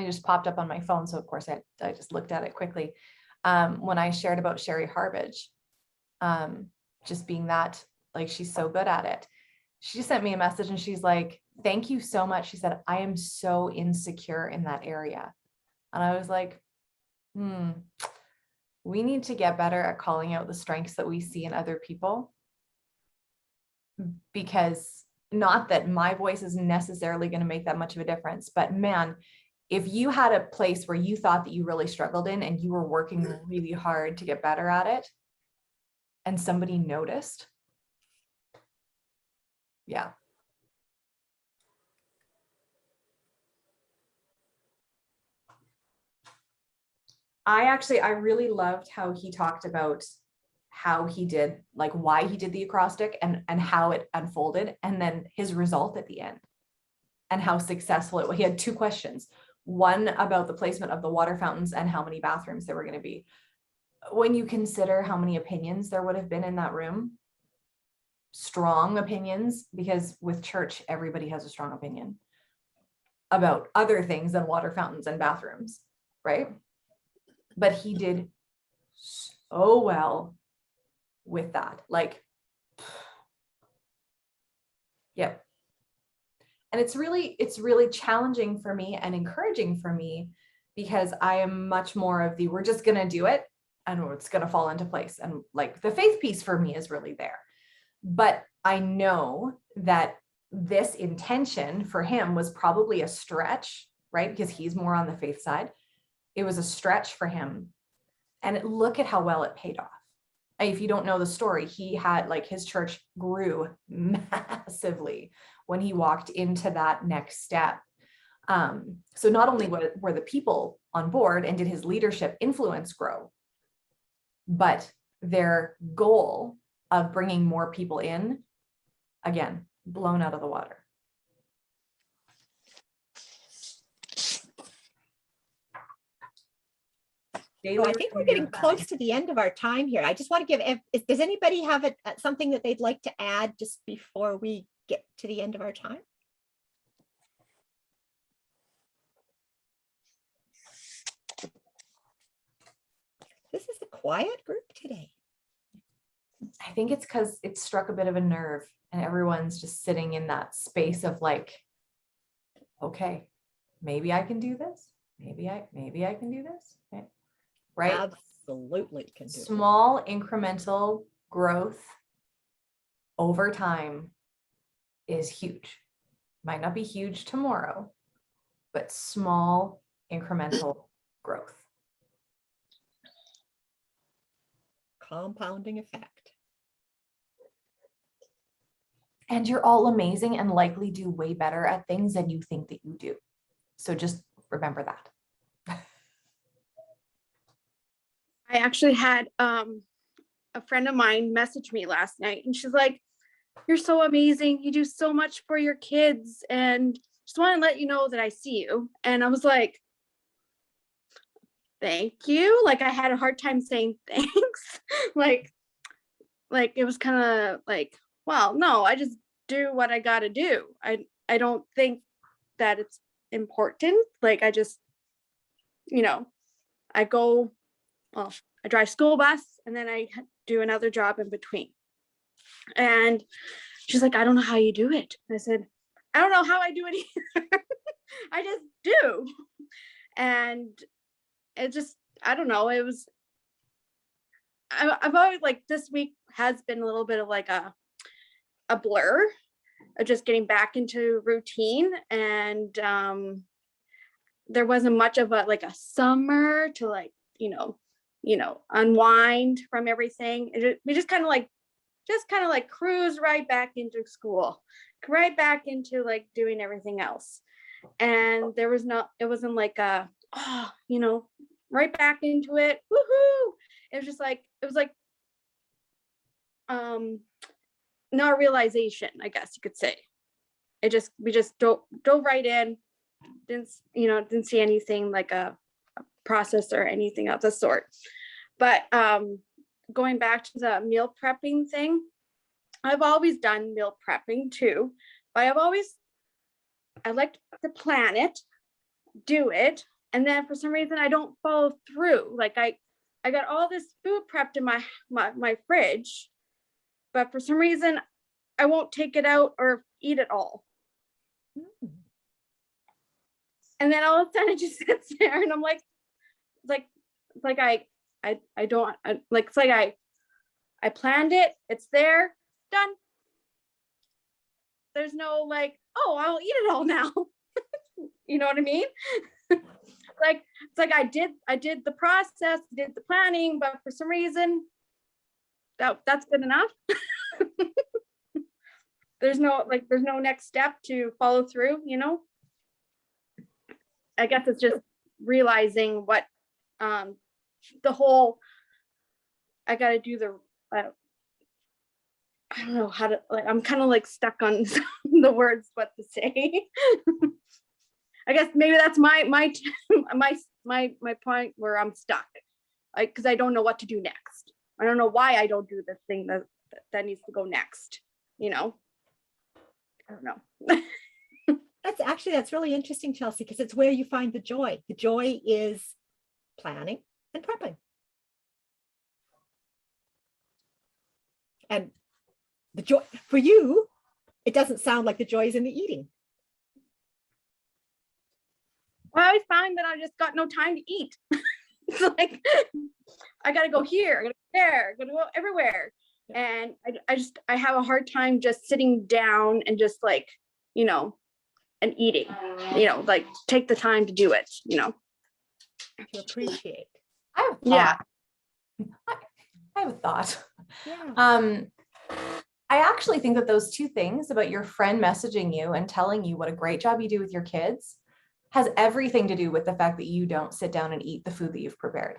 S2: just popped up on my phone. So of course I just looked at it quickly. When I shared about Sherry Harbage, just being that, like, she's so good at it. She sent me a message and she's like, thank you so much. She said, I am so insecure in that area. And I was like, we need to get better at calling out the strengths that we see in other people. Because not that my voice is necessarily going to make that much of a difference, but man, if you had a place where you thought that you really struggled in and you were working really hard to get better at it and somebody noticed, yeah. I really loved how he talked about how he did, like why he did the acrostic and how it unfolded, and then his result at the end and how successful it was. He had two questions, one about the placement of the water fountains and how many bathrooms there were going to be. When you consider how many opinions there would have been in that room, strong opinions, because with church, everybody has a strong opinion about other things than water fountains and bathrooms, right? But he did so well with that. Like, yep. And it's really challenging for me and encouraging for me, because I am much more of the, we're just going to do it and it's going to fall into place. And like the faith piece for me is really there. But I know that this intention for him was probably a stretch, right? Because he's more on the faith side. It was a stretch for him. And look at how well it paid off. If you don't know the story, he had, like, his church grew massively when he walked into that next step. So not only were the people on board and did his leadership influence grow, but their goal of bringing more people in, again, blown out of the water.
S3: I think we're getting close to the end of our time here. I just want to give, does anybody have something that they'd like to add just before we get to the end of our time? This is a quiet group today.
S2: I think it's because it struck a bit of a nerve and everyone's just sitting in that space of like, okay, maybe I can do this. Maybe I can do this. Okay. Right?
S3: Absolutely can do it.
S2: Small incremental growth over time is huge. Might not be huge tomorrow, but small incremental growth.
S3: Compounding effect.
S2: And you're all amazing and likely do way better at things than you think that you do. So just remember that.
S4: I actually had a friend of mine message me last night and she's like, you're so amazing. You do so much for your kids and just want to let you know that I see you. And I was like, thank you. Like I had a hard time saying thanks. like it was kind of like, well, no, I just do what I got to do. I don't think that it's important. Like I just, I drive school bus and then I do another job in between. And she's like, I don't know how you do it. I said, I don't know how I do it either. I just do. And it just, I don't know.
S9: I've always like this week has been a little bit of like a blur of just getting back into routine, and there wasn't much of a like a summer to like unwind from everything. We just kind of like cruise right back into school, right back into like doing everything else. And it wasn't like right back into it. Woohoo! It was like no realization, I guess you could say. We just dove right in, didn't see anything like a process or anything of the sort. But going back to the meal prepping thing, I've always done meal prepping too, but I like to plan it, do it, and then for some reason I don't follow through. Like I got all this food prepped in my fridge, but for some reason I won't take it out or eat it all. And then all of a sudden it just sits there, and I'm like I planned it, it's there, done. There's no like, oh, I'll eat it all now. You know what I mean? It's like I did the process, did the planning, but for some reason that's good enough. There's no next step to follow through, I guess it's just realizing what the whole, I got to do the I don't know how to, like, I'm kind of like stuck on the words what to say. I guess maybe that's my point where I'm stuck, like, because I don't know what to do next. I don't know why I don't do this thing that needs to go next. I don't know.
S3: That's really interesting, Chelsea, because it's where you find the joy. The joy is planning and prepping. And the joy for you, it doesn't sound like the joy is in the eating.
S9: Well, I always find that I just got no time to eat. It's like I gotta go here, I gotta go there, I gotta go everywhere. And I have a hard time just sitting down and just like, and eating, like take the time to do it,
S3: To appreciate.
S2: I have a thought. I have a thought.
S3: Yeah.
S2: I actually think that those two things about your friend messaging you and telling you what a great job you do with your kids has everything to do with the fact that you don't sit down and eat the food that you've prepared.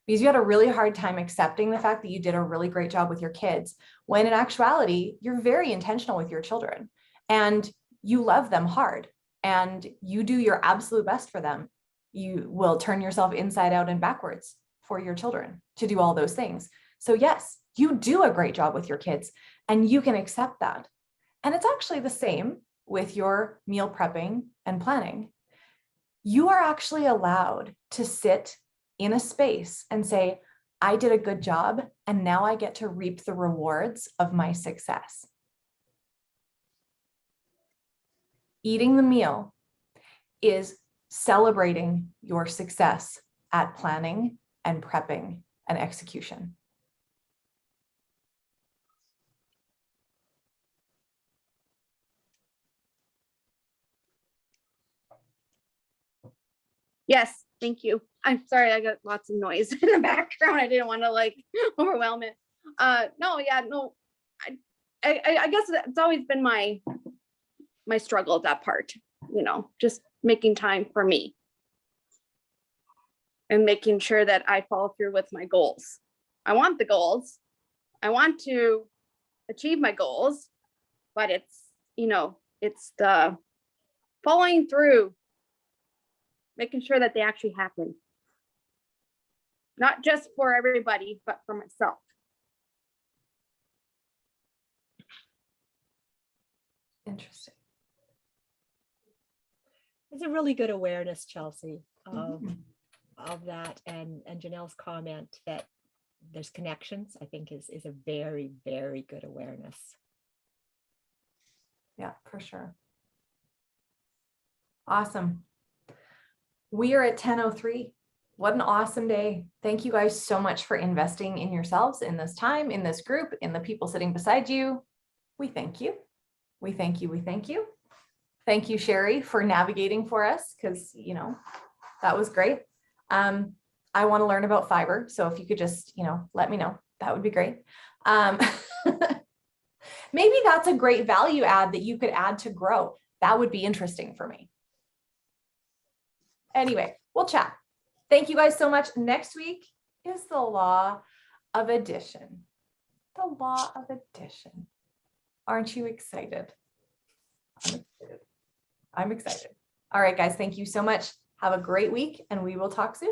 S2: Because you had a really hard time accepting the fact that you did a really great job with your kids, when in actuality, you're very intentional with your children and you love them hard and you do your absolute best for them. You will turn yourself inside out and backwards for your children to do all those things. So yes, you do a great job with your kids and you can accept that. And it's actually the same with your meal prepping and planning. You are actually allowed to sit in a space and say, I did a good job, and now I get to reap the rewards of my success. Eating the meal is celebrating your success at planning and prepping and execution.
S9: Yes, thank you. I'm sorry, I got lots of noise in the background. I didn't want to like overwhelm it. I guess it's always been my struggle, that part, just making time for me and making sure that I follow through with my goals. I want the goals. I want to achieve my goals, but it's the following through, making sure that they actually happen. Not just for everybody, but for myself.
S2: Interesting.
S3: It's a really good awareness, Chelsea, of that, and Janelle's comment that there's connections, I think is a very, very good awareness.
S2: Yeah, for sure. Awesome. We are at 10:03. What an awesome day. Thank you guys so much for investing in yourselves, in this time, in this group, in the people sitting beside you. We thank you. We thank you. We thank you. Thank you, Sherry, for navigating for us, because, you know, that was great. I want to learn about fiber. So if you could just, you know, let me know, that would be great. Maybe that's a great value add that you could add to grow. That would be interesting for me. Anyway, we'll chat. Thank you guys so much. Next week is the law of addition. The law of addition. Aren't you excited? I'm excited. I'm excited. All right, guys, thank you so much. Have a great week, and we will talk soon.